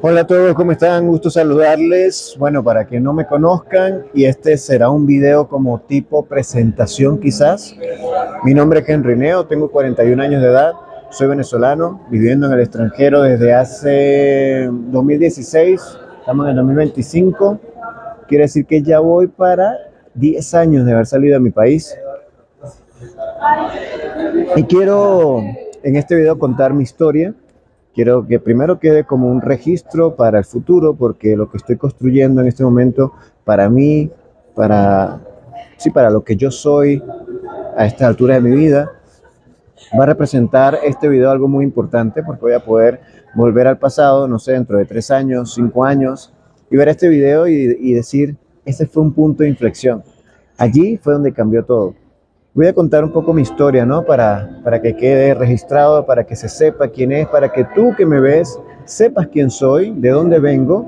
Hola a todos, ¿cómo están? Gusto saludarles. Bueno, para que no me conozcan, y este será un video como tipo presentación quizás. Mi nombre es Henry Neo, tengo 41 años de edad, soy venezolano, viviendo en el extranjero desde hace 2016, estamos en el 2025, quiere decir que ya voy para 10 años de haber salido de mi país. Y quiero en este video contar mi historia. Quiero que primero quede como un registro para el futuro, porque lo que estoy construyendo en este momento, para mí, para, sí, para lo que yo soy a esta altura de mi vida, va a representar este video algo muy importante, porque voy a poder volver al pasado, no sé, dentro de 3 años, 5 años, y ver este video y decir, ese fue un punto de inflexión. Allí fue donde cambió todo. Voy a contar un poco mi historia, ¿no? Para que quede registrado, para que se sepa quién es, para que tú que me ves sepas quién soy, de dónde vengo,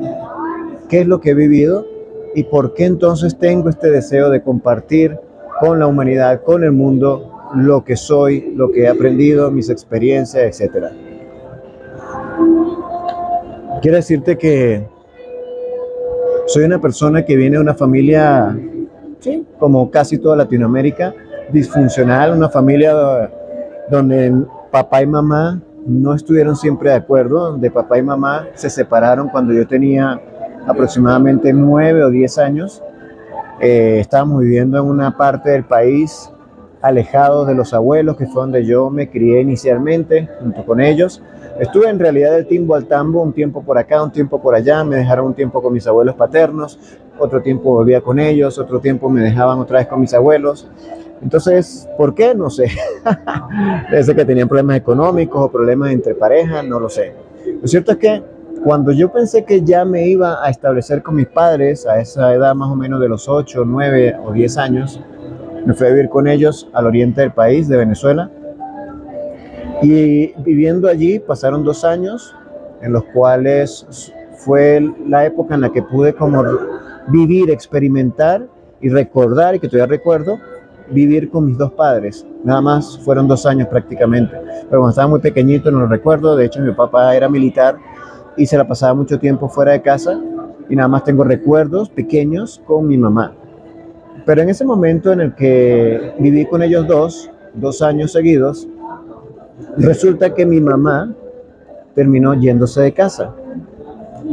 qué es lo que he vivido y por qué entonces tengo este deseo de compartir con la humanidad, con el mundo, lo que soy, lo que he aprendido, mis experiencias, etcétera. Quiero decirte que soy una persona que viene de una familia, sí, como casi toda Latinoamérica, disfuncional, una familia donde papá y mamá no estuvieron siempre de acuerdo, donde papá y mamá se separaron cuando yo tenía aproximadamente 9 o 10 años. Estábamos viviendo en una parte del país alejados de los abuelos, que fue donde yo me crié inicialmente, junto con ellos. Estuve en realidad del timbo al tambo, un tiempo por acá, un tiempo por allá, me dejaron un tiempo con mis abuelos paternos, otro tiempo volvía con ellos, otro tiempo me dejaban otra vez con mis abuelos. Entonces, ¿por qué? No sé. Debe ser que tenían problemas económicos o problemas entre parejas, no lo sé. Lo cierto es que cuando yo pensé que ya me iba a establecer con mis padres, a esa edad más o menos de los 8, 9 o 10 años, me fui a vivir con ellos al oriente del país, de Venezuela, y viviendo allí pasaron 2 años en los cuales fue la época en la que pude como vivir, experimentar y recordar, y que todavía recuerdo, vivir con mis dos padres. Nada más fueron 2 años prácticamente. Pero cuando estaba muy pequeñito no lo recuerdo. De hecho, mi papá era militar y se la pasaba mucho tiempo fuera de casa y nada más tengo recuerdos pequeños con mi mamá. Pero en ese momento en el que viví con ellos 2 años seguidos, resulta que mi mamá terminó yéndose de casa.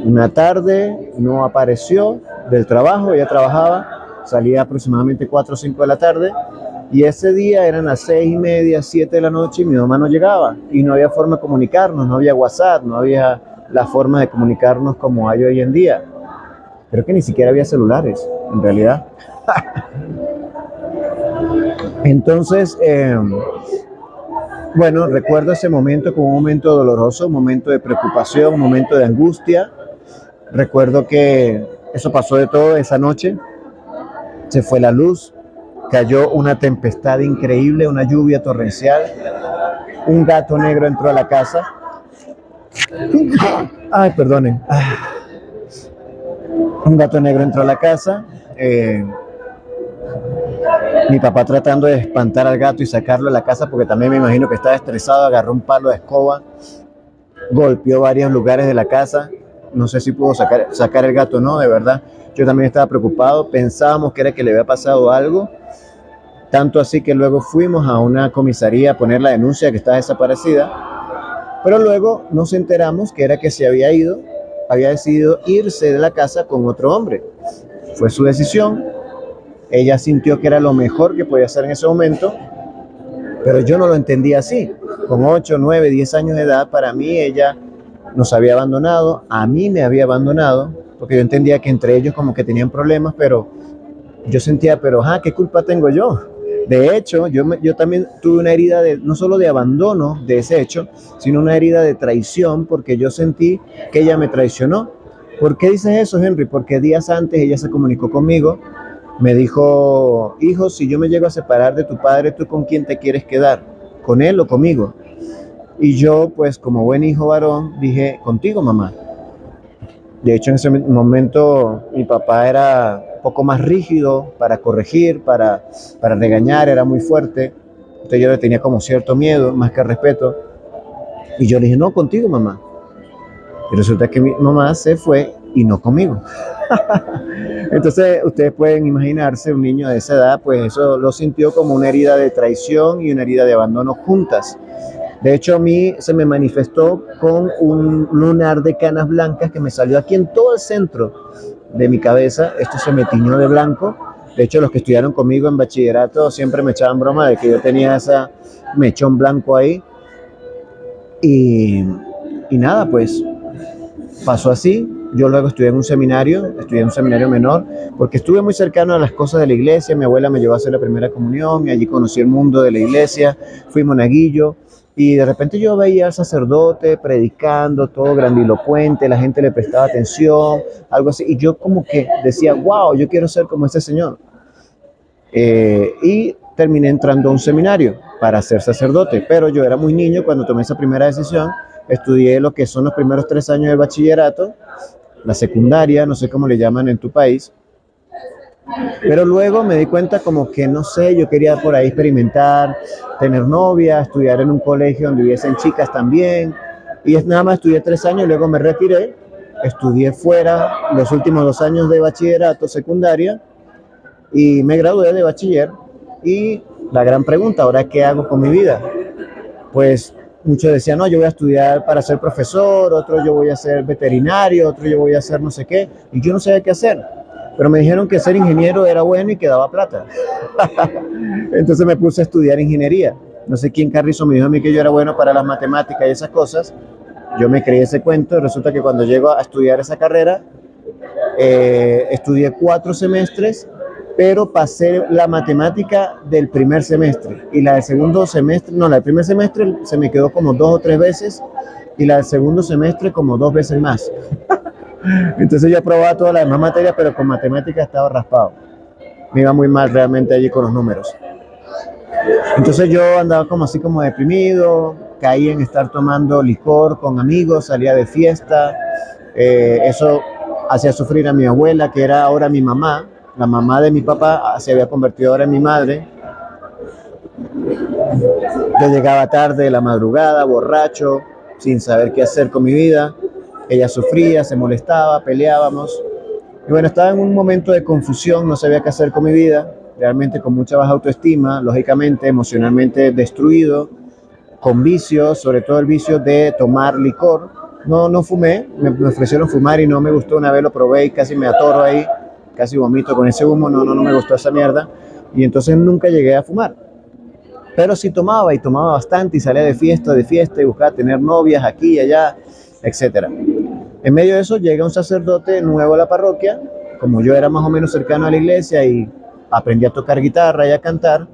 Una tarde no apareció del trabajo, ella trabajaba, salía aproximadamente 4 o 5 de la tarde, y ese día eran las 6:30, 7 de la noche y mi mamá no llegaba y no había forma de comunicarnos, no había WhatsApp, no había la forma de comunicarnos como hay hoy en día. Creo que ni siquiera había celulares, en realidad. Entonces, bueno, recuerdo ese momento como un momento doloroso, un momento de preocupación, un momento de angustia. Recuerdo que eso pasó de todo esa noche. Se fue la luz, cayó una tempestad increíble, una lluvia torrencial. Un gato negro entró a la casa. Ay, perdonen. Un gato negro entró a la casa. Mi papá tratando de espantar al gato y sacarlo de la casa, porque también me imagino que estaba estresado, agarró un palo de escoba, golpeó varios lugares de la casa. No sé si pudo sacar el gato o no, de verdad. Yo también estaba preocupado, pensábamos que era que le había pasado algo, tanto así que luego fuimos a una comisaría a poner la denuncia de que estaba desaparecida, pero luego nos enteramos que era que se había ido, había decidido irse de la casa con otro hombre. Fue su decisión, ella sintió que era lo mejor que podía hacer en ese momento, pero yo no lo entendía así. Con 8, 9, 10 años de edad, para mí ella nos había abandonado, a mí me había abandonado, porque yo entendía que entre ellos como que tenían problemas, pero yo sentía, pero ¿qué culpa tengo yo? De hecho, yo también tuve una herida no solo de abandono de ese hecho, sino una herida de traición, porque yo sentí que ella me traicionó. ¿Por qué dices eso, Henry? Porque días antes ella se comunicó conmigo, me dijo, hijo, si yo me llego a separar de tu padre, ¿tú con quién te quieres quedar? ¿Con él o conmigo? Y yo, pues como buen hijo varón, dije, contigo, mamá. De hecho, en ese momento mi papá era un poco más rígido para corregir, para regañar, era muy fuerte. Entonces yo le tenía como cierto miedo, más que respeto. Y yo le dije, no, contigo, mamá. Y resulta que mi mamá se fue y no conmigo. Entonces, ustedes pueden imaginarse, un niño de esa edad, pues eso lo sintió como una herida de traición y una herida de abandono juntas. De hecho, a mí se me manifestó con un lunar de canas blancas que me salió aquí en todo el centro de mi cabeza. Esto se me tiñó de blanco. De hecho, los que estudiaron conmigo en bachillerato siempre me echaban broma de que yo tenía esa mechón blanco ahí. Y, y nada, pues pasó así. Yo luego estudié en un seminario menor, porque estuve muy cercano a las cosas de la iglesia. Mi abuela me llevó a hacer la primera comunión y allí conocí el mundo de la iglesia. Fui monaguillo y de repente yo veía al sacerdote predicando, todo grandilocuente, la gente le prestaba atención, algo así. Y yo como que decía, wow, yo quiero ser como ese señor. Y terminé entrando a un seminario para ser sacerdote, pero yo era muy niño cuando tomé esa primera decisión. Estudié lo que son los primeros 3 años de bachillerato, la secundaria, no sé cómo le llaman en tu país, pero luego me di cuenta como que, no sé, yo quería por ahí experimentar, tener novia, estudiar en un colegio donde hubiesen chicas también, y es nada más estudié 3 años, luego me retiré, estudié fuera los últimos 2 años de bachillerato secundaria, y me gradué de bachiller. Y la gran pregunta, ¿ahora qué hago con mi vida? Pues muchos decían, no, yo voy a estudiar para ser profesor, otro yo voy a ser veterinario, otro yo voy a hacer no sé qué, y yo no sabía qué hacer. Pero me dijeron que ser ingeniero era bueno y que daba plata. Entonces me puse a estudiar ingeniería. No sé quién carrizo me dijo a mí que yo era bueno para las matemáticas y esas cosas. Yo me creí ese cuento y resulta que cuando llego a estudiar esa carrera, estudié 4 semestres, pero pasé la matemática del primer semestre y la del segundo semestre, no, la del primer semestre se me quedó como 2 o 3 veces y la del segundo semestre como 2 veces más. Entonces yo aprobaba todas las demás materias, pero con matemática estaba raspado. Me iba muy mal realmente allí con los números. Entonces yo andaba como así como deprimido, caí en estar tomando licor con amigos, salía de fiesta. Eso hacía sufrir a mi abuela, que era ahora mi mamá. La mamá de mi papá se había convertido ahora en mi madre. Yo llegaba tarde, de la madrugada, borracho, sin saber qué hacer con mi vida. Ella sufría, se molestaba, peleábamos. Y bueno, estaba en un momento de confusión, no sabía qué hacer con mi vida, realmente con mucha baja autoestima, lógicamente, emocionalmente destruido, con vicios, sobre todo el vicio de tomar licor. No fumé, me ofrecieron fumar y no me gustó. Una vez lo probé y casi me atoro ahí, casi vomito con ese humo, no me gustó esa mierda. Y entonces nunca llegué a fumar. Pero sí tomaba y tomaba bastante y salía de fiesta y buscaba tener novias aquí y allá, etcétera. En medio de eso llega un sacerdote nuevo a la parroquia, como yo era más o menos cercano a la iglesia y aprendí a tocar guitarra y a cantar,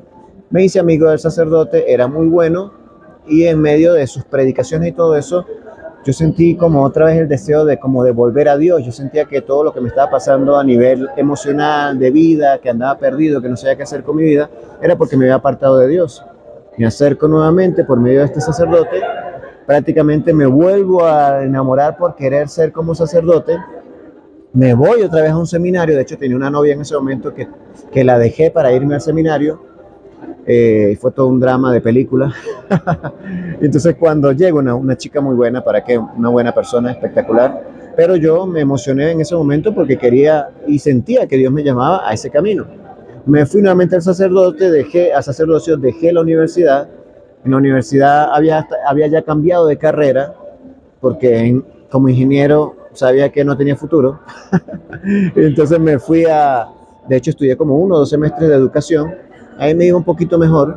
me hice amigo del sacerdote, era muy bueno y en medio de sus predicaciones y todo eso, yo sentí como otra vez el deseo de como de volver a Dios. Yo sentía que todo lo que me estaba pasando a nivel emocional, de vida, que andaba perdido, que no sabía qué hacer con mi vida, era porque me había apartado de Dios. Me acerco nuevamente por medio de este sacerdote, prácticamente me vuelvo a enamorar por querer ser como sacerdote, me voy otra vez a un seminario. De hecho tenía una novia en ese momento que la dejé para irme al seminario. Fue todo un drama de película. Entonces cuando llega una chica muy buena, para que una buena persona, espectacular, pero yo me emocioné en ese momento porque quería y sentía que Dios me llamaba a ese camino. Me fui nuevamente al sacerdote, al sacerdocio, dejé la universidad. En la universidad había ya cambiado de carrera porque como ingeniero sabía que no tenía futuro. Entonces me fui de hecho estudié como 1 o 2 semestres de educación, ahí me iba un poquito mejor,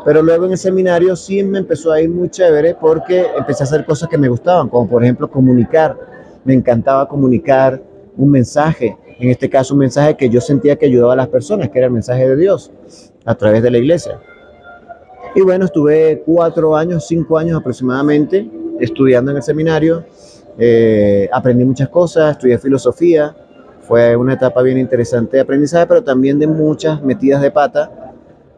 pero luego en el seminario sí me empezó a ir muy chévere porque empecé a hacer cosas que me gustaban, como por ejemplo comunicar. Me encantaba comunicar un mensaje, en este caso un mensaje que yo sentía que ayudaba a las personas, que era el mensaje de Dios a través de la iglesia. Y bueno, estuve 4 años, 5 años aproximadamente estudiando en el seminario. Aprendí muchas cosas, estudié filosofía. Fue una etapa bien interesante de aprendizaje, pero también de muchas metidas de pata.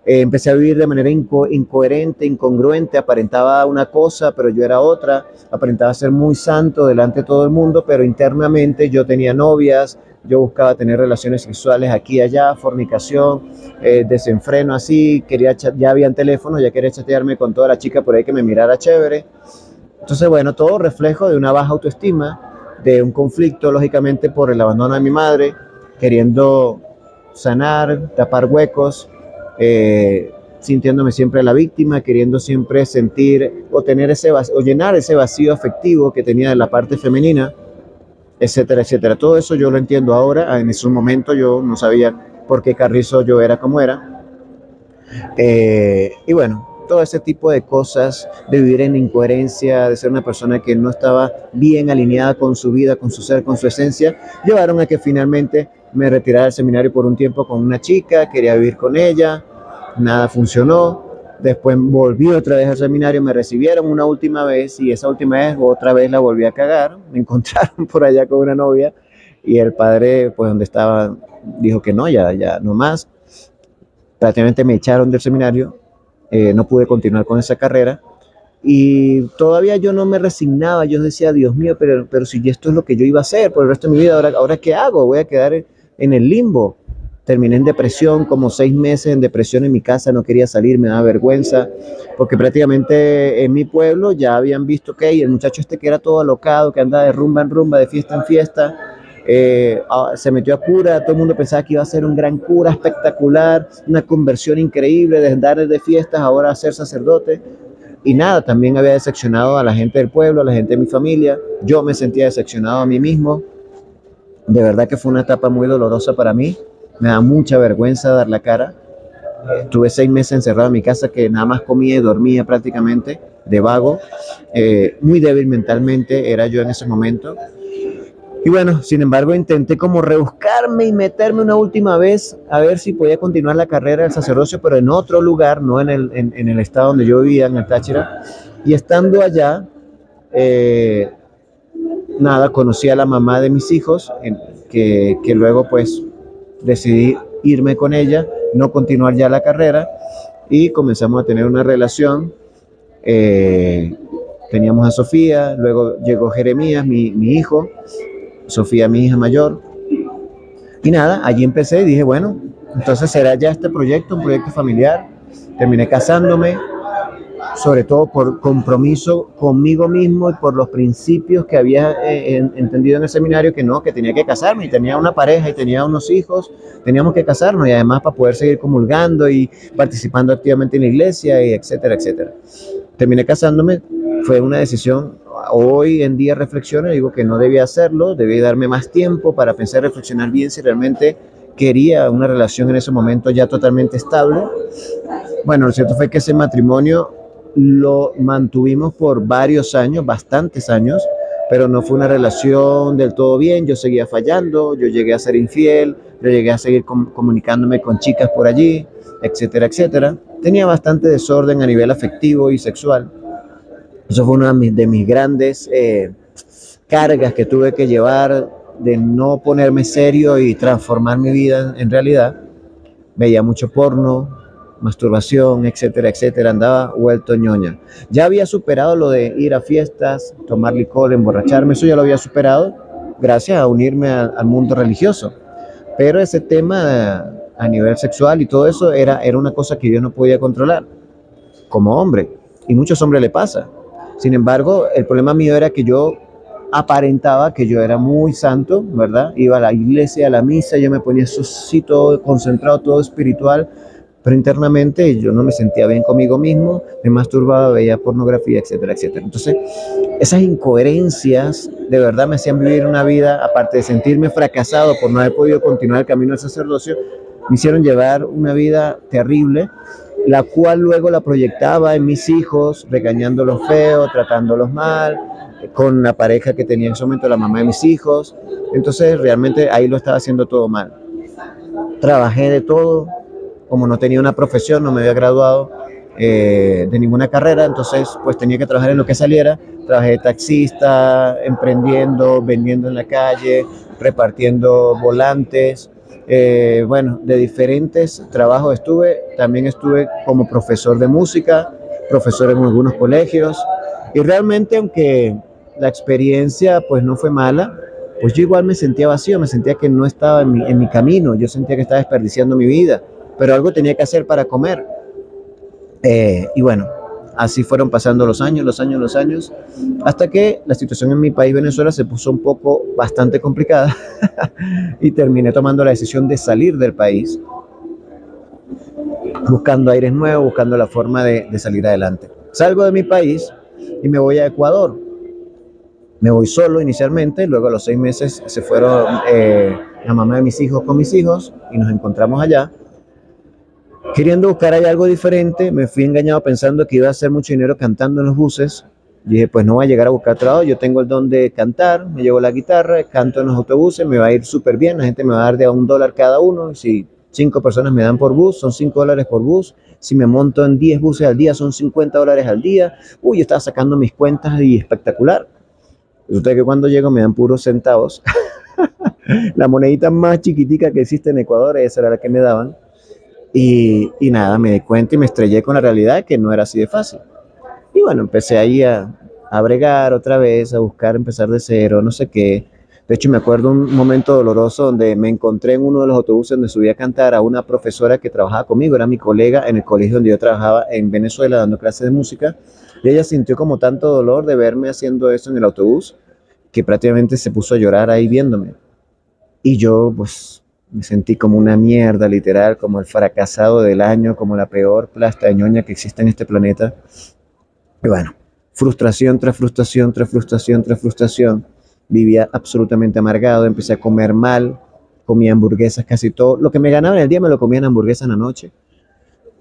Empecé a vivir de manera incoherente, incongruente. Aparentaba una cosa, pero yo era otra. Aparentaba ser muy santo delante de todo el mundo, pero internamente yo tenía novias. Yo buscaba tener relaciones sexuales aquí y allá, fornicación, desenfreno así. Ya habían teléfonos, ya quería chatearme con toda la chica por ahí que me mirara chévere. Entonces, bueno, todo reflejo de una baja autoestima, de un conflicto, lógicamente, por el abandono de mi madre, queriendo sanar, tapar huecos, sintiéndome siempre la víctima, queriendo siempre sentir o tener ese vacío, o llenar ese vacío afectivo que tenía de la parte femenina, etcétera, etcétera. Todo eso yo lo entiendo ahora. En ese momento yo no sabía por qué Carrizo yo era como era. Y bueno, todo ese tipo de cosas, de vivir en incoherencia, de ser una persona que no estaba bien alineada con su vida, con su ser, con su esencia, llevaron a que finalmente me retirara del seminario por un tiempo con una chica, quería vivir con ella, nada funcionó. Después volví otra vez al seminario, me recibieron una última vez y esa última vez otra vez la volví a cagar. Me encontraron por allá con una novia y el padre, pues donde estaba, dijo que no, ya no más. Prácticamente me echaron del seminario, no pude continuar con esa carrera y todavía yo no me resignaba. Yo decía, Dios mío, pero si esto es lo que yo iba a hacer por el resto de mi vida, ahora ¿qué hago? Voy a quedar en el limbo. Terminé en depresión, como 6 meses en depresión en mi casa, no quería salir, me daba vergüenza, porque prácticamente en mi pueblo ya habían visto que el muchacho este que era todo alocado, que andaba de rumba en rumba, de fiesta en fiesta, se metió a cura. Todo el mundo pensaba que iba a ser un gran cura espectacular, una conversión increíble, de andar de fiestas ahora a ser sacerdote. Y nada, también había decepcionado a la gente del pueblo, a la gente de mi familia. Yo me sentía decepcionado a mí mismo. De verdad que fue una etapa muy dolorosa para mí. Me da mucha vergüenza dar la cara. Estuve 6 meses encerrado en mi casa, que nada más comía y dormía prácticamente, de vago. Muy débil mentalmente era yo en ese momento. Y bueno, sin embargo, intenté como rebuscarme y meterme una última vez a ver si podía continuar la carrera del sacerdocio, pero en otro lugar, no en el estado donde yo vivía, en el Táchira. Y estando allá, nada, conocí a la mamá de mis hijos, que luego pues decidí irme con ella, no continuar ya la carrera y comenzamos a tener una relación. Teníamos a Sofía, luego llegó Jeremías, mi hijo, Sofía, mi hija mayor. Y nada, allí empecé y dije, bueno, entonces será ya este proyecto, un proyecto familiar. Terminé casándome, sobre todo por compromiso conmigo mismo y por los principios que había entendido en el seminario, que no, que tenía que casarme, y tenía una pareja y tenía unos hijos, teníamos que casarnos, y además para poder seguir comulgando y participando activamente en la iglesia, y etcétera, etcétera. Terminé casándome, fue una decisión. Hoy en día reflexiono y digo que no debía hacerlo, debía darme más tiempo para pensar, reflexionar bien si realmente quería una relación en ese momento ya totalmente estable. Bueno, lo cierto fue que ese matrimonio lo mantuvimos por varios años, bastantes años, pero no fue una relación del todo bien. Yo seguía fallando, yo llegué a ser infiel, yo llegué a seguir comunicándome con chicas por allí, etcétera, etcétera. Tenía bastante desorden a nivel afectivo y sexual. Eso fue una de mis grandes cargas que tuve que llevar, de no ponerme serio y transformar mi vida en realidad. Veía mucho porno, masturbación, etcétera, etcétera. Andaba vuelto ñoña. Ya había superado lo de ir a fiestas, tomar licor, emborracharme. Eso ya lo había superado gracias a unirme al mundo religioso. Pero ese tema a nivel sexual y todo eso era una cosa que yo no podía controlar como hombre. Y muchos hombres le pasa. Sin embargo, el problema mío era que yo aparentaba que yo era muy santo, ¿verdad? Iba a la iglesia, a la misa, yo me ponía así todo concentrado, todo espiritual, pero internamente yo no me sentía bien conmigo mismo, me masturbaba, veía pornografía, etcétera, etcétera. Entonces, esas incoherencias de verdad me hacían vivir una vida, aparte de sentirme fracasado por no haber podido continuar el camino del sacerdocio, me hicieron llevar una vida terrible, la cual luego la proyectaba en mis hijos, regañándolos feo, tratándolos mal, con la pareja que tenía en ese momento, la mamá de mis hijos. Entonces realmente ahí lo estaba haciendo todo mal. Trabajé de todo, como no tenía una profesión, no me había graduado de ninguna carrera, entonces pues tenía que trabajar en lo que saliera. Trabajé de taxista, emprendiendo, vendiendo en la calle, repartiendo volantes. Bueno, de diferentes trabajos estuve. También estuve como profesor de música, profesor en algunos colegios, y realmente, aunque la experiencia pues no fue mala, pues yo igual me sentía vacío, me sentía que no estaba en mi camino, yo sentía que estaba desperdiciando mi vida, pero algo tenía que hacer para comer. Y bueno, Así fueron pasando los años, los años, los años, hasta que la situación en mi país, Venezuela, se puso un poco bastante complicada y terminé tomando la decisión de salir del país, buscando aires nuevos, buscando la forma de salir adelante. Salgo de mi país y me voy a Ecuador. Me voy solo inicialmente, luego a los 6 meses se fueron la mamá de mis hijos con mis hijos y nos encontramos allá. Queriendo buscar ahí algo diferente, me fui engañado pensando que iba a hacer mucho dinero cantando en los buses. Dije, pues no voy a llegar a buscar trabajo, yo tengo el don de cantar, me llevo la guitarra, canto en los autobuses, me va a ir súper bien, la gente me va a dar de a $1 cada uno, si 5 personas me dan por bus, son $5 por bus, si me monto en 10 buses al día, son $50 al día. Uy, yo estaba sacando mis cuentas y espectacular. Resulta que cuando llego me dan puros centavos. La monedita más chiquitica que existe en Ecuador, esa era la que me daban. Y nada, me di cuenta y me estrellé con la realidad que no era así de fácil. Y bueno, empecé ahí a bregar otra vez, a buscar empezar de cero, no sé qué. De hecho, me acuerdo un momento doloroso donde me encontré en uno de los autobuses donde subí a cantar a una profesora que trabajaba conmigo, era mi colega en el colegio donde yo trabajaba en Venezuela dando clases de música. Y ella sintió como tanto dolor de verme haciendo eso en el autobús que prácticamente se puso a llorar ahí viéndome. Y yo, pues, me sentí como una mierda, literal, como el fracasado del año, como la peor plasta de ñoña que existe en este planeta. Y bueno, frustración tras frustración, tras frustración, tras frustración. Vivía absolutamente amargado, empecé a comer mal, comía hamburguesas casi todo. Lo que me ganaba en el día me lo comía en hamburguesas en la noche.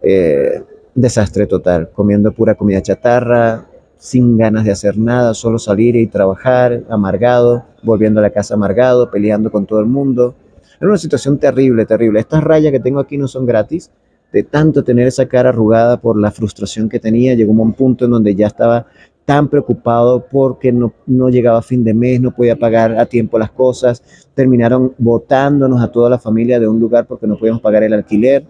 Eh, Desastre total, comiendo pura comida chatarra, sin ganas de hacer nada, solo salir y trabajar, amargado, volviendo a la casa amargado, peleando con todo el mundo. Era una situación terrible, terrible. Estas rayas que tengo aquí no son gratis. De tanto tener esa cara arrugada por la frustración que tenía, llegó un punto en donde ya estaba tan preocupado porque no llegaba a fin de mes, no podía pagar a tiempo las cosas. Terminaron botándonos a toda la familia de un lugar porque no podíamos pagar el alquiler.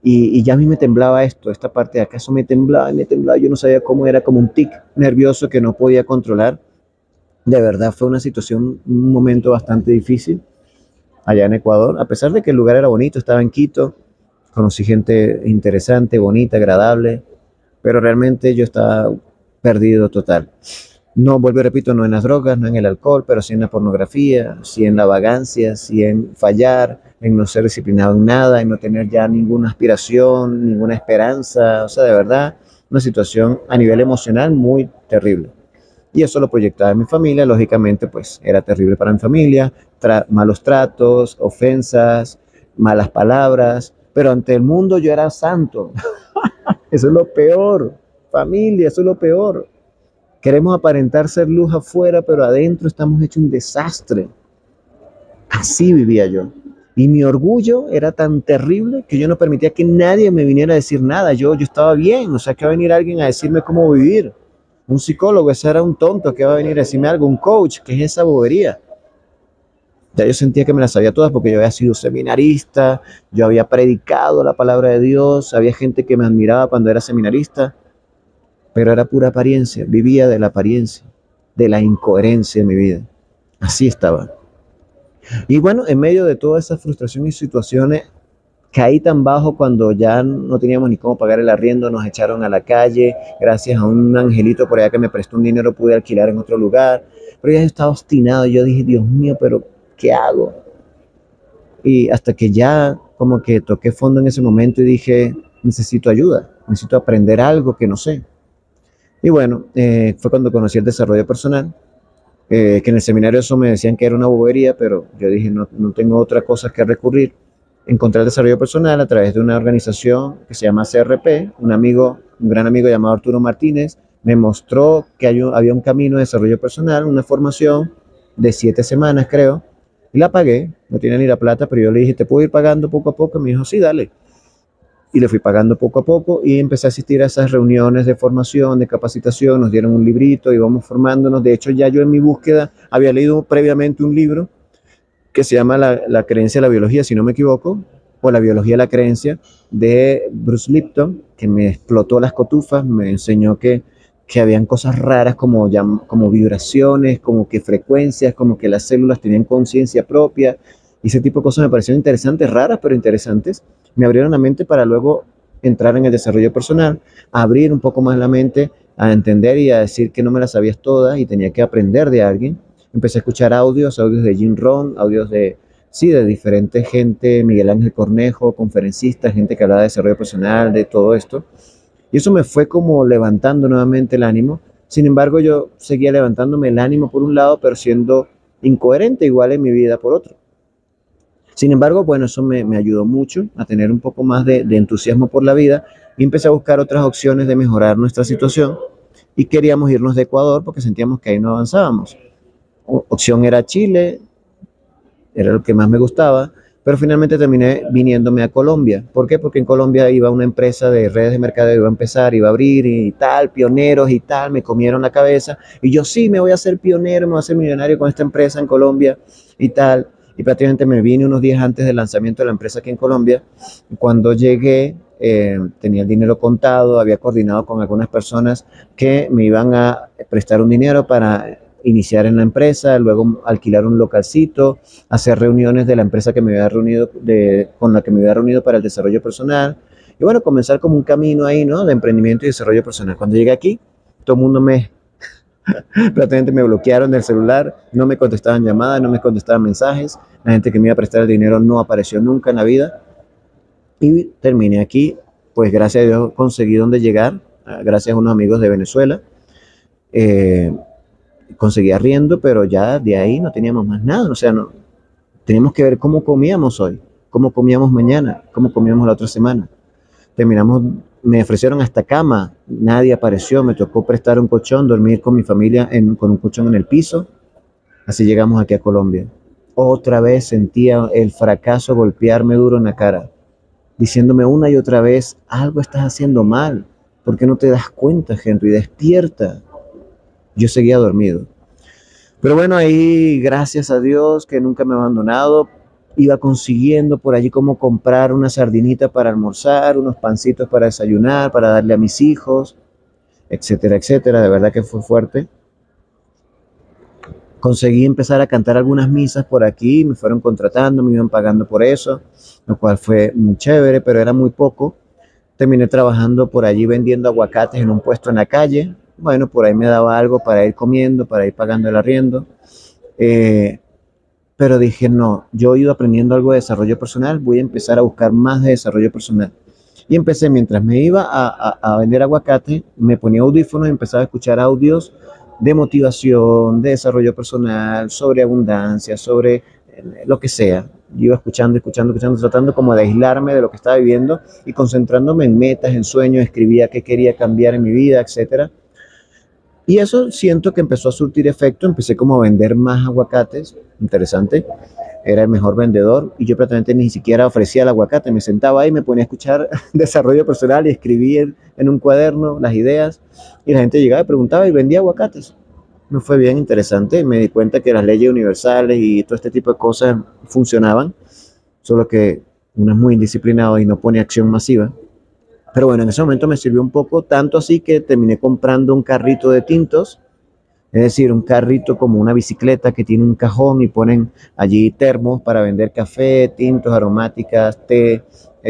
Y ya a mí me temblaba esto, esta parte de acá, eso me temblaba y me temblaba. Yo no sabía cómo era, como un tic nervioso que no podía controlar. De verdad fue una situación, un momento bastante difícil allá en Ecuador, a pesar de que el lugar era bonito, estaba en Quito, conocí gente interesante, bonita, agradable, pero realmente yo estaba perdido total. No, vuelvo y repito, no en las drogas, no en el alcohol, pero sí en la pornografía, sí en la vagancia, sí en fallar, en no ser disciplinado en nada, en no tener ya ninguna aspiración, ninguna esperanza. O sea, de verdad, una situación a nivel emocional muy terrible. Y eso lo proyectaba en mi familia, lógicamente, pues era terrible para mi familia, malos tratos, ofensas, malas palabras, pero ante el mundo yo era santo. Eso es lo peor, familia, eso es lo peor. Queremos aparentar ser luz afuera, pero adentro estamos hechos un desastre. Así vivía yo. Y mi orgullo era tan terrible que yo no permitía que nadie me viniera a decir nada. Yo estaba bien, o sea, que va a venir alguien a decirme cómo vivir. Un psicólogo, ese era un tonto que va a venir a decirme algo. Un coach, que es esa bobería. Ya yo sentía que me las sabía todas porque yo había sido seminarista, yo había predicado la palabra de Dios, había gente que me admiraba cuando era seminarista, pero era pura apariencia, vivía de la apariencia, de la incoherencia en mi vida. Así estaba. Y bueno, en medio de toda esa frustración y situaciones, caí tan bajo cuando ya no teníamos ni cómo pagar el arriendo, nos echaron a la calle, gracias a un angelito por allá que me prestó un dinero pude alquilar en otro lugar, pero ya estaba obstinado, yo dije, Dios mío, pero ¿qué hago? Y hasta que ya como que toqué fondo en ese momento y dije, necesito ayuda, necesito aprender algo que no sé. Y bueno, fue cuando conocí el desarrollo personal, que en el seminario eso me decían que era una bobería, pero yo dije, no tengo otra cosa que recurrir. Encontré el desarrollo personal a través de una organización que se llama CRP, un gran amigo llamado Arturo Martínez, me mostró que había un camino de desarrollo personal, una formación de 7 semanas, creo, y la pagué, no tenía ni la plata, pero yo le dije, ¿te puedo ir pagando poco a poco? Me dijo, sí, dale. Y le fui pagando poco a poco y empecé a asistir a esas reuniones de formación, de capacitación, nos dieron un librito, íbamos formándonos. De hecho, ya yo en mi búsqueda había leído previamente un libro que se llama la creencia de la biología, si no me equivoco, o la biología de la creencia, de Bruce Lipton, que me explotó las cotufas, me enseñó que habían cosas raras como vibraciones, como que frecuencias, como que las células tenían conciencia propia, y ese tipo de cosas me parecieron interesantes, raras, pero interesantes. Me abrieron la mente para luego entrar en el desarrollo personal, a abrir un poco más la mente, a entender y a decir que no me las sabías todas y tenía que aprender de alguien. Empecé a escuchar audios de Jim Rohn, audios de, sí, de diferente gente, Miguel Ángel Cornejo, conferencistas, gente que hablaba de desarrollo personal, de todo esto. Y eso me fue como levantando nuevamente el ánimo. Sin embargo, yo seguía levantándome el ánimo por un lado, pero siendo incoherente igual en mi vida por otro. Sin embargo, bueno, eso me ayudó mucho a tener un poco más de entusiasmo por la vida y empecé a buscar otras opciones de mejorar nuestra situación y queríamos irnos de Ecuador porque sentíamos que ahí no avanzábamos. Opción era Chile, era lo que más me gustaba, pero finalmente terminé viniéndome a Colombia. ¿Por qué? Porque en Colombia iba una empresa de redes de mercadeo, iba a empezar, iba a abrir y tal, pioneros y tal, me comieron la cabeza. Y yo sí, me voy a hacer pionero, me voy a hacer millonario con esta empresa en Colombia y tal. Y prácticamente me vine unos días antes del lanzamiento de la empresa aquí en Colombia. Cuando llegué, tenía el dinero contado, había coordinado con algunas personas que me iban a prestar un dinero para iniciar en la empresa, luego alquilar un localcito, hacer reuniones de la empresa que me había reunido, con la que me había reunido para el desarrollo personal. Y bueno, comenzar como un camino ahí, ¿no? De emprendimiento y desarrollo personal. Cuando llegué aquí, todo el mundo prácticamente me bloquearon del celular, no me contestaban llamadas, no me contestaban mensajes, la gente que me iba a prestar el dinero no apareció nunca en la vida. Y terminé aquí, pues gracias a Dios conseguí dónde llegar, gracias a unos amigos de Venezuela. Eh, Conseguí arriendo, pero ya de ahí no teníamos más nada, o sea, no, teníamos que ver cómo comíamos hoy, cómo comíamos mañana, cómo comíamos la otra semana. Terminamos, me ofrecieron hasta cama, nadie apareció, me tocó prestar un colchón, dormir con mi familia con un colchón en el piso, así llegamos aquí a Colombia. Otra vez sentía el fracaso golpearme duro en la cara, diciéndome una y otra vez, algo estás haciendo mal, ¿por qué no te das cuenta, Henry? Despierta. Yo seguía dormido. Pero bueno, ahí gracias a Dios que nunca me ha abandonado, iba consiguiendo por allí cómo comprar una sardinita para almorzar, unos pancitos para desayunar, para darle a mis hijos, etcétera, etcétera. De verdad que fue fuerte. Conseguí empezar a cantar algunas misas por aquí, me fueron contratando, me iban pagando por eso, lo cual fue muy chévere, pero era muy poco. Terminé trabajando por allí vendiendo aguacates en un puesto en la calle. Bueno, por ahí me daba algo para ir comiendo, para ir pagando el arriendo. Eh, pero dije, no, yo he ido aprendiendo algo de desarrollo personal, voy a empezar a buscar más de desarrollo personal. Y empecé, mientras me iba a vender aguacate, me ponía audífonos y empezaba a escuchar audios de motivación, de desarrollo personal, sobre abundancia, sobre lo que sea. Yo iba escuchando, escuchando, escuchando, tratando como de aislarme de lo que estaba viviendo y concentrándome en metas, en sueños, escribía qué quería cambiar en mi vida, etcétera. Y eso siento que empezó a surtir efecto, empecé como a vender más aguacates, interesante, era el mejor vendedor y yo prácticamente ni siquiera ofrecía el aguacate, me sentaba ahí, me ponía a escuchar desarrollo personal y escribir en un cuaderno las ideas y la gente llegaba y preguntaba y vendía aguacates. Me fue bien interesante, me di cuenta que las leyes universales y todo este tipo de cosas funcionaban, solo que uno es muy indisciplinado y no pone acción masiva. Pero bueno, en ese momento me sirvió un poco, tanto así que terminé comprando un carrito de tintos, es decir, un carrito como una bicicleta que tiene un cajón y ponen allí termos para vender café, tintos, aromáticas, té,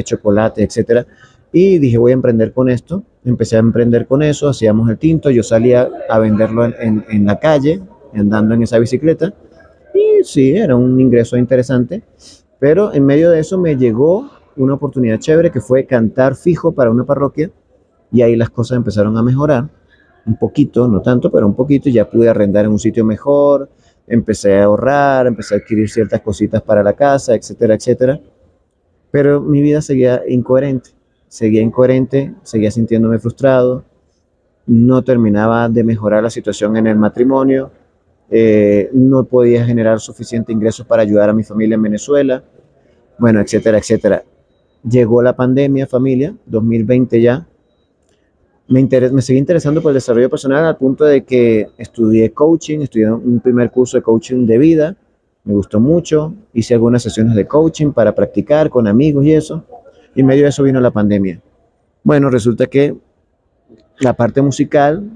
chocolate, etcétera. Y dije, voy a emprender con esto. Empecé a emprender con eso, hacíamos el tinto, yo salía a venderlo en la calle, andando en esa bicicleta. Y sí, era un ingreso interesante. Pero en medio de eso me llegó una oportunidad chévere que fue cantar fijo para una parroquia y ahí las cosas empezaron a mejorar un poquito, no tanto, pero un poquito, y ya pude arrendar en un sitio mejor, empecé a ahorrar, empecé a adquirir ciertas cositas para la casa, etcétera, etcétera. Pero mi vida seguía incoherente, seguía sintiéndome frustrado, no terminaba de mejorar la situación en el matrimonio, no podía generar suficiente ingresos para ayudar a mi familia en Venezuela, bueno, etcétera, etcétera. Llegó la pandemia, familia, 2020 ya. Me seguí interesando por el desarrollo personal al punto de que estudié coaching, estudié un primer curso de coaching de vida, me gustó mucho, hice algunas sesiones de coaching para practicar con amigos y eso, y en medio de eso vino la pandemia. Bueno, resulta que la parte musical,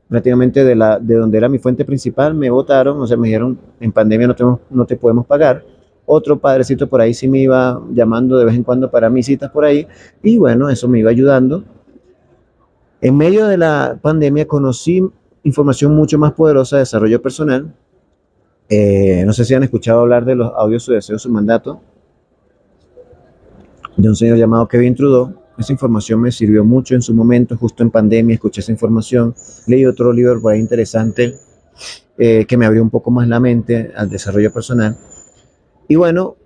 prácticamente de donde era mi fuente principal, me votaron, o sea, me dijeron, en pandemia no te podemos pagar, Otro padrecito por ahí sí me iba llamando de vez en cuando para mis citas por ahí. Y bueno, eso me iba ayudando. En medio de la pandemia conocí información mucho más poderosa de desarrollo personal. No sé si han escuchado hablar de los audios Su deseo, su mandato, de un señor llamado Kevin Trudeau. Esa información me sirvió mucho en su momento, justo en pandemia, escuché esa información. Leí otro libro por ahí interesante que me abrió un poco más la mente al desarrollo personal. Y bueno,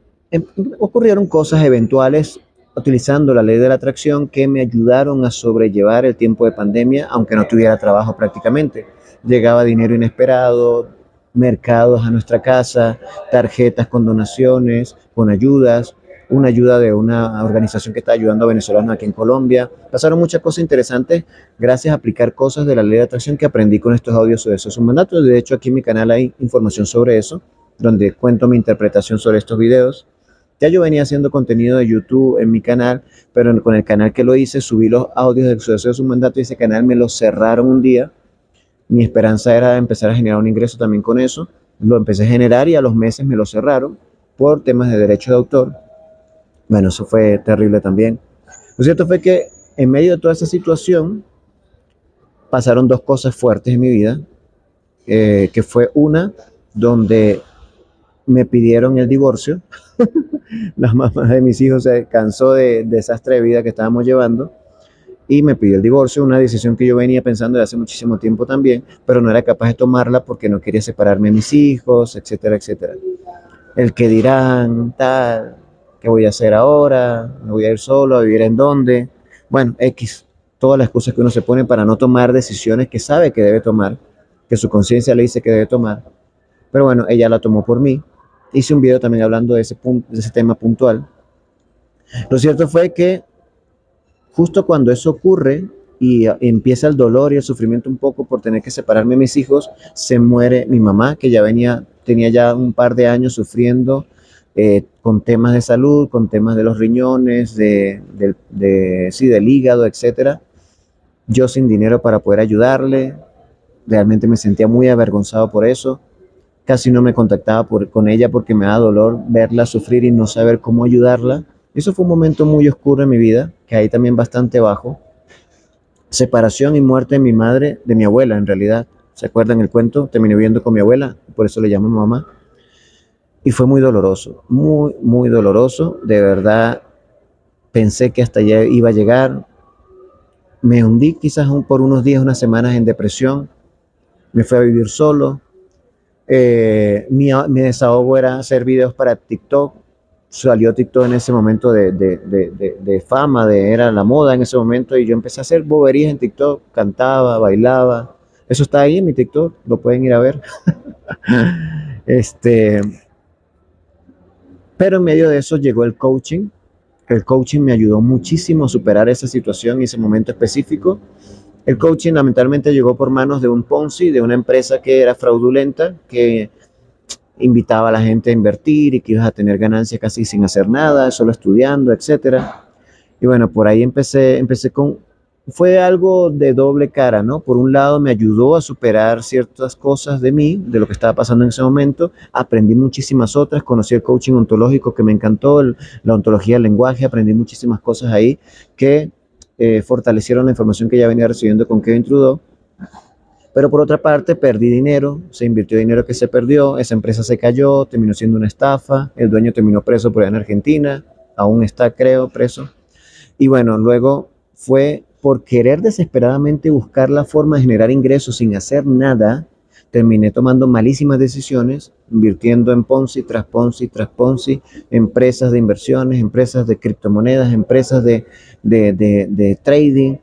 ocurrieron cosas eventuales utilizando la ley de la atracción que me ayudaron a sobrellevar el tiempo de pandemia, aunque no tuviera trabajo prácticamente. Llegaba dinero inesperado, mercados a nuestra casa, tarjetas con donaciones, con ayudas, una ayuda de una organización que está ayudando a venezolanos aquí en Colombia. Pasaron muchas cosas interesantes gracias a aplicar cosas de la ley de atracción que aprendí con estos audios sobre esos mandatos. De hecho, aquí en mi canal hay información sobre eso, donde cuento mi interpretación sobre estos videos. Ya yo venía haciendo contenido de YouTube en mi canal, pero con el canal que lo hice subí los audios del suceso de su mandato y ese canal me lo cerraron un día. Mi esperanza era empezar a generar un ingreso también con eso. Lo empecé a generar y a los meses me lo cerraron por temas de derecho de autor. Bueno, eso fue terrible también. Lo cierto fue que en medio de toda esa situación pasaron dos cosas fuertes en mi vida, que fue una donde me pidieron el divorcio. La mamá de mis hijos se cansó de desastre de vida que estábamos llevando y me pidió el divorcio, una decisión que yo venía pensando de hace muchísimo tiempo también, pero no era capaz de tomarla porque no quería separarme de mis hijos, etcétera, etcétera. El que dirán, tal, ¿qué voy a hacer ahora? ¿Me voy a ir solo? ¿A vivir en dónde? Bueno, X, todas las cosas que uno se pone para no tomar decisiones que sabe que debe tomar, que su conciencia le dice que debe tomar. Pero bueno, ella la tomó por mí. Hice un video también hablando de ese, de ese tema puntual. Lo cierto fue que justo cuando eso ocurre y empieza el dolor y el sufrimiento un poco por tener que separarme de mis hijos, se muere mi mamá, que ya tenía ya un par de años sufriendo con temas de salud, con temas de los riñones, sí, del hígado, etcétera. Yo sin dinero para poder ayudarle, realmente me sentía muy avergonzado por eso. Casi no me contactaba con ella porque me da dolor verla sufrir y no saber cómo ayudarla. Eso fue un momento muy oscuro en mi vida, que ahí también bastante bajo. Separación y muerte de mi madre, de mi abuela en realidad. ¿Se acuerdan el cuento? Terminé viviendo con mi abuela, por eso le llamo mamá. Y fue muy doloroso, muy, muy doloroso. De verdad, pensé que hasta allá iba a llegar. Me hundí quizás por unos días, unas semanas en depresión. Me fui a vivir solo. Mi desahogo era hacer videos para TikTok. Salió TikTok en ese momento de fama, era la moda en ese momento, y yo empecé a hacer boberías en TikTok, cantaba, bailaba. Eso está ahí en mi TikTok, lo pueden ir a ver. este, pero en medio de eso llegó el coaching. El coaching me ayudó muchísimo a superar esa situación y ese momento específico. El coaching lamentablemente llegó por manos de un Ponzi, de una empresa que era fraudulenta, que invitaba a la gente a invertir y que ibas a tener ganancias casi sin hacer nada, solo estudiando, etcétera. Y bueno, por ahí empecé con, fue algo de doble cara, ¿no? Por un lado me ayudó a superar ciertas cosas de mí, de lo que estaba pasando en ese momento, aprendí muchísimas otras, conocí el coaching ontológico que me encantó, la ontología del lenguaje, aprendí muchísimas cosas ahí que fortalecieron la información que ya venía recibiendo con Kevin Trudeau. Pero por otra parte, perdí dinero, se invirtió dinero que se perdió, esa empresa se cayó, terminó siendo una estafa, el dueño terminó preso por allá en Argentina, aún está, creo, preso. Y bueno, luego fue por querer desesperadamente buscar la forma de generar ingresos sin hacer nada, terminé tomando malísimas decisiones, invirtiendo en Ponzi tras Ponzi tras Ponzi, empresas de inversiones, empresas de criptomonedas, empresas de trading,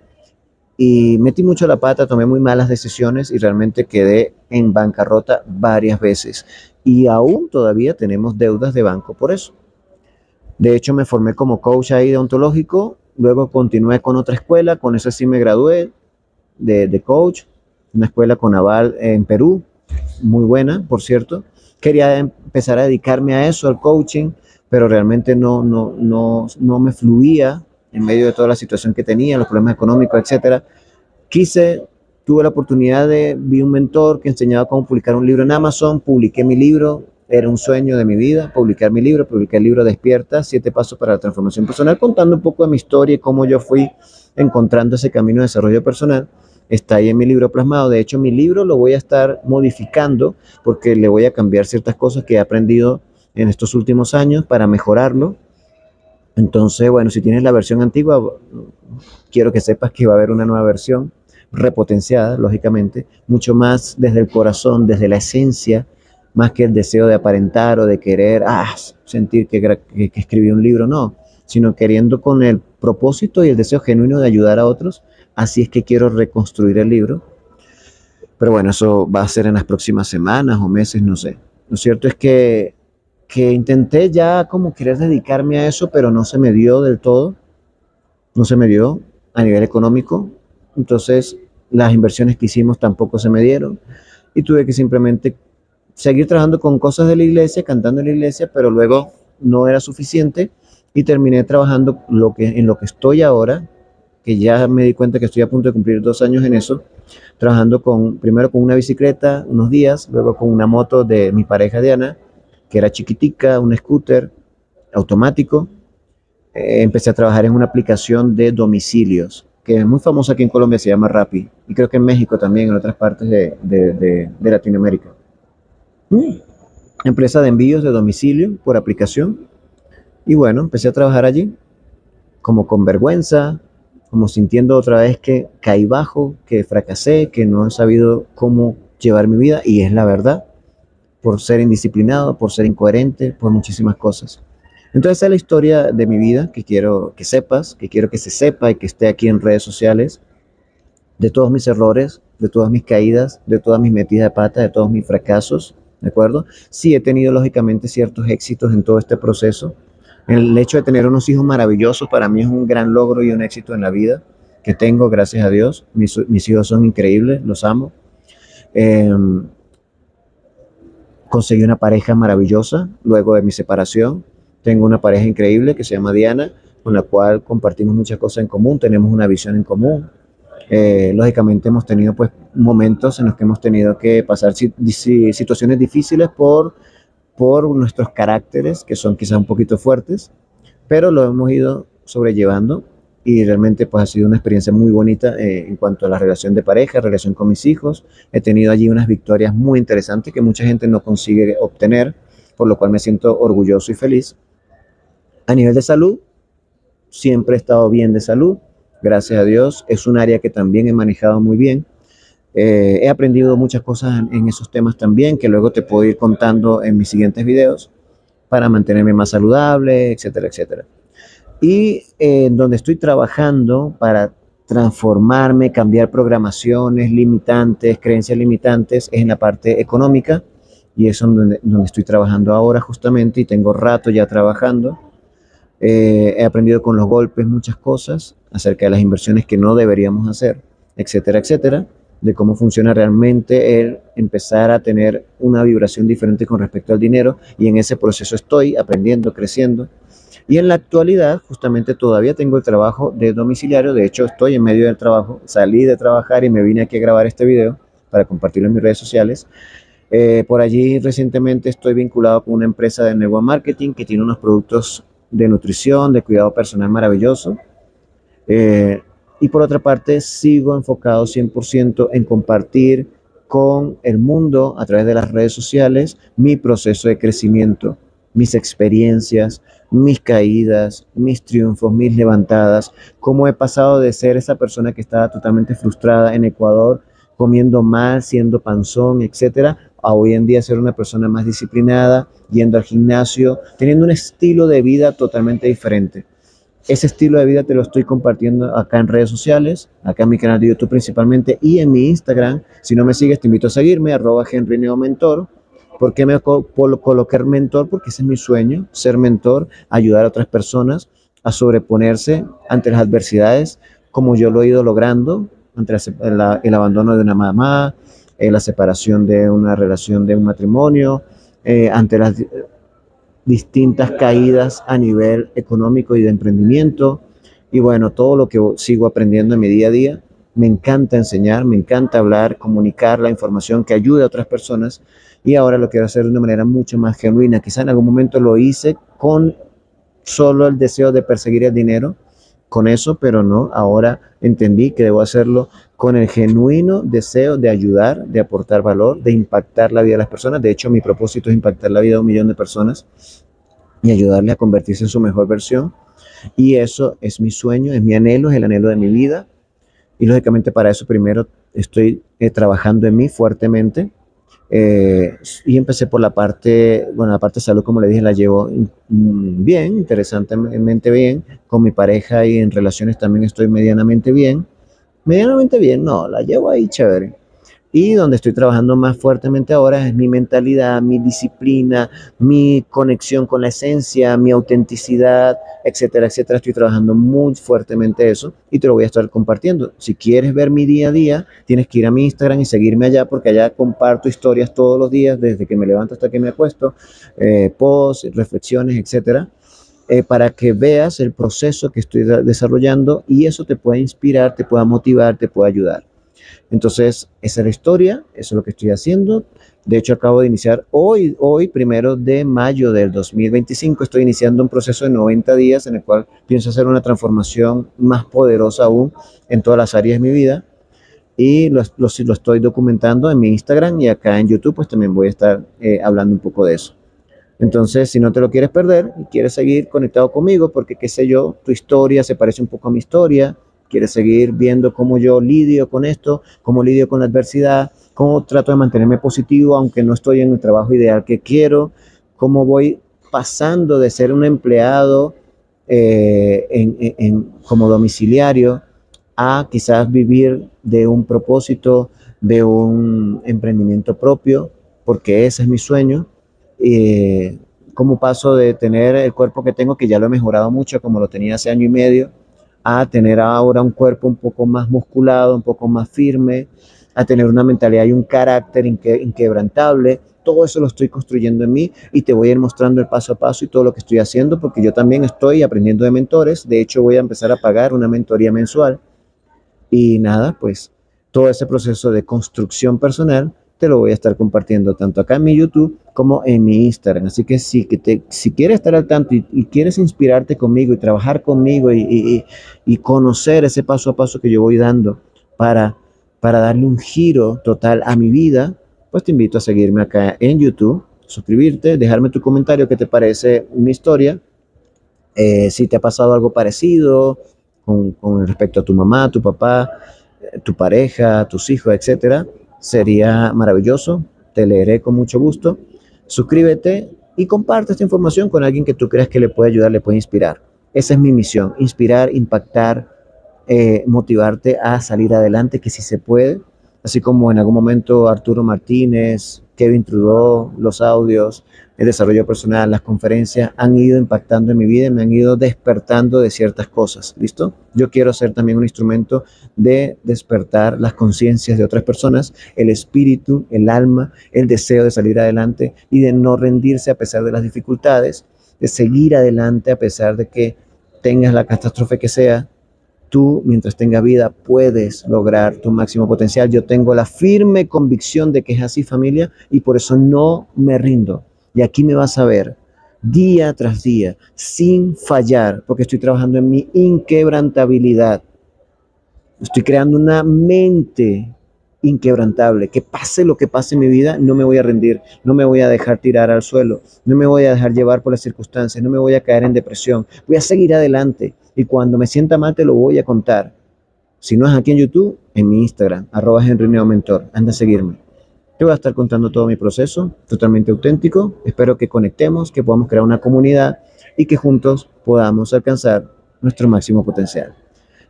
y metí mucho la pata, tomé muy malas decisiones y realmente quedé en bancarrota varias veces. Y aún todavía tenemos deudas de banco por eso. De hecho, me formé como coach ahí deontológico, luego continué con otra escuela, con esa sí me gradué de coach, una escuela con aval en Perú, muy buena, por cierto. Quería empezar a dedicarme a eso, al coaching, pero realmente no me fluía en medio de toda la situación que tenía, los problemas económicos, etcétera. Tuve la oportunidad vi un mentor que enseñaba cómo publicar un libro en Amazon, publiqué mi libro, era un sueño de mi vida, publicar mi libro, publicar el libro Despierta, 7 pasos para la transformación personal, contando un poco de mi historia y cómo yo fui encontrando ese camino de desarrollo personal. Está ahí en mi libro plasmado. De hecho, mi libro lo voy a estar modificando porque le voy a cambiar ciertas cosas que he aprendido en estos últimos años para mejorarlo. Entonces, bueno, si tienes la versión antigua, quiero que sepas que va a haber una nueva versión repotenciada, lógicamente, mucho más desde el corazón, desde la esencia, más que el deseo de aparentar o de querer sentir que escribí un libro, no, sino queriendo con el propósito y el deseo genuino de ayudar a otros. Así es que quiero reconstruir el libro. Pero bueno, eso va a ser en las próximas semanas o meses, no sé. Lo cierto es que intenté ya como querer dedicarme a eso, pero no se me dio del todo, no se me dio a nivel económico. Entonces, las inversiones que hicimos tampoco se me dieron y tuve que simplemente seguir trabajando con cosas de la iglesia, cantando en la iglesia, pero luego no era suficiente y terminé trabajando en lo que estoy ahora, que ya me di cuenta que estoy a punto de cumplir 2 años en eso, trabajando primero con una bicicleta unos días, luego con una moto de mi pareja Diana, que era chiquitica, un scooter automático. Empecé a trabajar en una aplicación de domicilios, que es muy famosa aquí en Colombia, se llama Rappi, y creo que en México también, en otras partes de Latinoamérica. Mm. Empresa de envíos de domicilio por aplicación. Y bueno, empecé a trabajar allí, como con vergüenza, como sintiendo otra vez que caí bajo, que fracasé, que no he sabido cómo llevar mi vida, y es la verdad, por ser indisciplinado, por ser incoherente, por muchísimas cosas. Entonces esa es la historia de mi vida que quiero que sepas, que quiero que se sepa y que esté aquí en redes sociales, de todos mis errores, de todas mis caídas, de todas mis metidas de pata, de todos mis fracasos, ¿de acuerdo? Sí he tenido lógicamente ciertos éxitos en todo este proceso. El hecho de tener unos hijos maravillosos para mí es un gran logro y un éxito en la vida que tengo, gracias a Dios. Mis hijos son increíbles, los amo. Eh, Conseguí una pareja maravillosa luego de mi separación. Tengo una pareja increíble que se llama Diana, con la cual compartimos muchas cosas en común, tenemos una visión en común. Lógicamente hemos tenido pues momentos en los que hemos tenido que pasar situaciones difíciles por nuestros caracteres, que son quizás un poquito fuertes, pero lo hemos ido sobrellevando y realmente pues ha sido una experiencia muy bonita en cuanto a la relación de pareja, relación con mis hijos. He tenido allí unas victorias muy interesantes que mucha gente no consigue obtener, por lo cual me siento orgulloso y feliz. A nivel de salud, siempre he estado bien de salud, gracias a Dios. Es un área que también he manejado muy bien. He aprendido muchas cosas en esos temas también, que luego te puedo ir contando en mis siguientes videos para mantenerme más saludable, etcétera, etcétera. Y donde estoy trabajando para transformarme, cambiar programaciones limitantes, creencias limitantes, es en la parte económica, y es donde estoy trabajando ahora justamente, y tengo rato ya trabajando. He aprendido con los golpes muchas cosas acerca de las inversiones que no deberíamos hacer, etcétera, etcétera, de cómo funciona realmente el empezar a tener una vibración diferente con respecto al dinero, y en ese proceso estoy aprendiendo, creciendo. Y en la actualidad, justamente todavía tengo el trabajo de domiciliario. De hecho, estoy en medio del trabajo. Salí de trabajar y me vine aquí a grabar este video para compartirlo en mis redes sociales. Por allí recientemente estoy vinculado con una empresa de network marketing que tiene unos productos de nutrición, de cuidado personal maravilloso. Eh, y por otra parte, sigo enfocado 100% en compartir con el mundo a través de las redes sociales mi proceso de crecimiento, mis experiencias, mis caídas, mis triunfos, mis levantadas, cómo he pasado de ser esa persona que estaba totalmente frustrada en Ecuador, comiendo mal, siendo panzón, etcétera, a hoy en día ser una persona más disciplinada, yendo al gimnasio, teniendo un estilo de vida totalmente diferente. Ese estilo de vida te lo estoy compartiendo acá en redes sociales, acá en mi canal de YouTube principalmente y en mi Instagram. Si no me sigues, te invito a seguirme, @HenryNeoMentor. ¿Por qué me coloqué mentor? Porque ese es mi sueño, ser mentor, ayudar a otras personas a sobreponerse ante las adversidades, como yo lo he ido logrando, ante el abandono de una mamá, la separación de una relación de un matrimonio, ante las distintas caídas a nivel económico y de emprendimiento, y bueno, todo lo que sigo aprendiendo en mi día a día. me encanta enseñar, me encanta hablar, comunicar la información que ayude a otras personas y ahora lo quiero hacer de una manera mucho más genuina. Quizá en algún momento lo hice con solo el deseo de perseguir el dinero, con eso, pero no, ahora entendí que debo hacerlo con el genuino deseo de ayudar, de aportar valor, de impactar la vida de las personas. De hecho, mi propósito es impactar la vida de 1 millón de personas y ayudarle a convertirse en su mejor versión. Y eso es mi sueño, es mi anhelo, es el anhelo de mi vida. Y lógicamente para eso primero estoy trabajando en mí fuertemente. Y empecé por la parte, bueno, la parte de salud, como le dije, la llevo bien, interesantemente bien. Con mi pareja y en relaciones también estoy medianamente bien. Medianamente bien, no, la llevo ahí chévere. Y donde estoy trabajando más fuertemente ahora es mi mentalidad, mi disciplina, mi conexión con la esencia, mi autenticidad, etcétera, etcétera. Estoy trabajando muy fuertemente eso y te lo voy a estar compartiendo. Si quieres ver mi día a día, tienes que ir a mi Instagram y seguirme allá porque allá comparto historias todos los días, desde que me levanto hasta que me acuesto, posts, reflexiones, etcétera. Para que veas el proceso que estoy desarrollando y eso te pueda inspirar, te pueda motivar, te pueda ayudar. Entonces, esa es la historia, eso es lo que estoy haciendo. De hecho, acabo de iniciar hoy, 1 de mayo del 2025, estoy iniciando un proceso de 90 días en el cual pienso hacer una transformación más poderosa aún en todas las áreas de mi vida. Y lo estoy documentando en mi Instagram y acá en YouTube, pues también voy a estar hablando un poco de eso. Entonces, si no te lo quieres perder y quieres seguir conectado conmigo, porque qué sé yo, tu historia se parece un poco a mi historia, quieres seguir viendo cómo yo lidio con esto, cómo lidio con la adversidad, cómo trato de mantenerme positivo aunque no estoy en el trabajo ideal que quiero, cómo voy pasando de ser un empleado como domiciliario a quizás vivir de un propósito, de un emprendimiento propio, porque ese es mi sueño. Eh, Cómo paso de tener el cuerpo que tengo, que ya lo he mejorado mucho, como lo tenía hace año y medio, a tener ahora un cuerpo un poco más musculado, un poco más firme, a tener una mentalidad y un carácter inquebrantable. Todo eso lo estoy construyendo en mí y te voy a ir mostrando el paso a paso y todo lo que estoy haciendo, porque yo también estoy aprendiendo de mentores. De hecho, voy a empezar a pagar una mentoría mensual y nada, pues todo ese proceso de construcción personal te lo voy a estar compartiendo tanto acá en mi YouTube como en mi Instagram. Así que si quieres estar al tanto y quieres inspirarte conmigo y trabajar conmigo y conocer ese paso a paso que yo voy dando para, para darle un giro total a mi vida, pues te invito a seguirme acá en YouTube, suscribirte, dejarme tu comentario qué te parece mi historia, si te ha pasado algo parecido con respecto a tu mamá, tu papá, tu pareja, tus hijos, etcétera, sería maravilloso. Te leeré con mucho gusto. Suscríbete y comparte esta información con alguien que tú creas que le puede ayudar, le puede inspirar. Esa es mi misión, inspirar, impactar, motivarte a salir adelante, que si se puede, así como en algún momento Arturo Martínez, Kevin Trudeau, los audios, el desarrollo personal, las conferencias han ido impactando en mi vida y me han ido despertando de ciertas cosas, ¿listo? Yo quiero ser también un instrumento de despertar las conciencias de otras personas, el espíritu, el alma, el deseo de salir adelante y de no rendirse a pesar de las dificultades, de seguir adelante a pesar de que tengas la catástrofe que sea. Tú, mientras tengas vida, puedes lograr tu máximo potencial. Yo tengo la firme convicción de que es así, familia, y por eso no me rindo. Y aquí me vas a ver día tras día, sin fallar, porque estoy trabajando en mi inquebrantabilidad. Estoy creando una mente inquebrantable, que pase lo que pase en mi vida, no me voy a rendir, no me voy a dejar tirar al suelo, no me voy a dejar llevar por las circunstancias, no me voy a caer en depresión, voy a seguir adelante y cuando me sienta mal te lo voy a contar. Si no es aquí en YouTube, en mi Instagram, @HenryNeoMentor, anda a seguirme. Te voy a estar contando todo mi proceso, totalmente auténtico. Espero que conectemos, que podamos crear una comunidad y que juntos podamos alcanzar nuestro máximo potencial.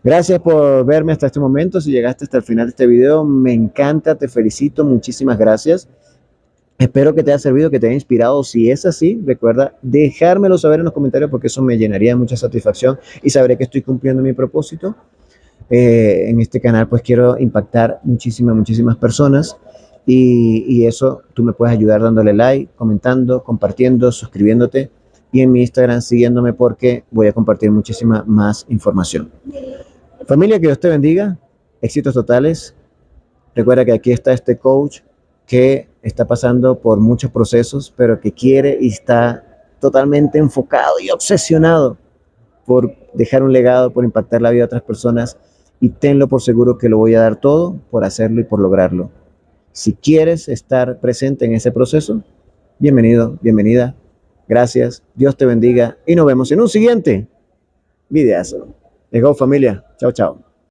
Gracias por verme hasta este momento. Si llegaste hasta el final de este video, me encanta, te felicito, muchísimas gracias. Espero que te haya servido, que te haya inspirado. Si es así, recuerda dejármelo saber en los comentarios porque eso me llenaría de mucha satisfacción y sabré que estoy cumpliendo mi propósito. En este canal pues quiero impactar muchísimas personas y eso tú me puedes ayudar dándole like, comentando, compartiendo, suscribiéndote y en mi Instagram siguiéndome porque voy a compartir muchísima más información. Familia, que Dios te bendiga. éxitos totales. Recuerda que aquí está este coach que está pasando por muchos procesos, pero que quiere y está totalmente enfocado y obsesionado por dejar un legado, por impactar la vida de otras personas, y tenlo por seguro que lo voy a dar todo por hacerlo y por lograrlo. Si quieres estar presente en ese proceso, bienvenido, bienvenida. Gracias, Dios te bendiga y nos vemos en un siguiente videazo. Let's go, familia. Chao, chao.